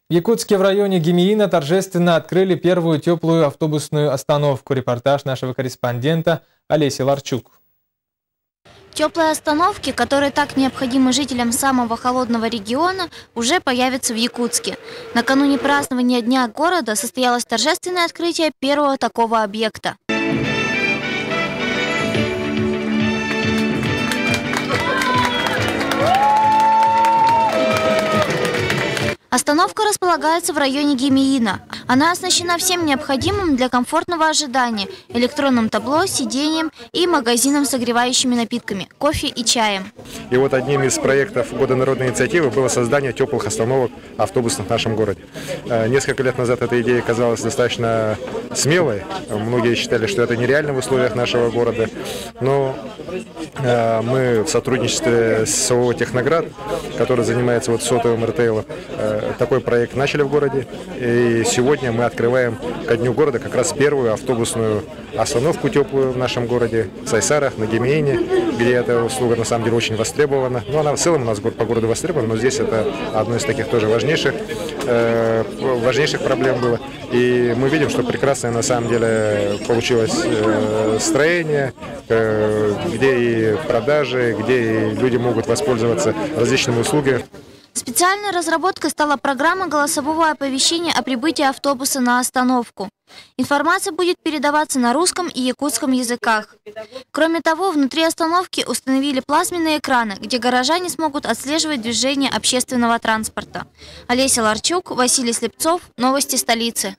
В Якутске в районе Гемиина торжественно открыли первую теплую автобусную остановку. Репортаж нашего корреспондента Олеси Ларчук. Теплые остановки, которые так необходимы жителям самого холодного региона, уже появятся в Якутске. Накануне празднования Дня города состоялось торжественное открытие первого такого объекта. Остановка располагается в районе Гемиина. Она оснащена всем необходимым для комфортного ожидания – электронным табло, сиденьем и магазином с согревающими напитками – кофе и чаем. И вот одним из проектов Года народной инициативы было создание теплых остановок автобусных в нашем городе. Несколько лет назад эта идея казалась достаточно смелой. Многие считали, что это нереально в условиях нашего города. Но мы в сотрудничестве с ООО «Техноград», который занимается сотовым ритейлом, такой проект начали в городе. И сегодня мы открываем ко Дню города как раз первую автобусную остановку теплую в нашем городе, в Сайсарах, на Гемиине, где эта услуга на самом деле очень востребована. Но она в целом у нас по городу востребована, но здесь это одно из таких тоже важнейших проблем было. И мы видим, что прекрасное на самом деле получилось строение, где и продажи, где и люди могут воспользоваться различными услугами. Специальной разработкой стала программа голосового оповещения о прибытии автобуса на остановку. Информация будет передаваться на русском и якутском языках. Кроме того, внутри остановки установили плазменные экраны, где горожане смогут отслеживать движение общественного транспорта. Олеся Ларчук, Василий Слепцов. Новости столицы.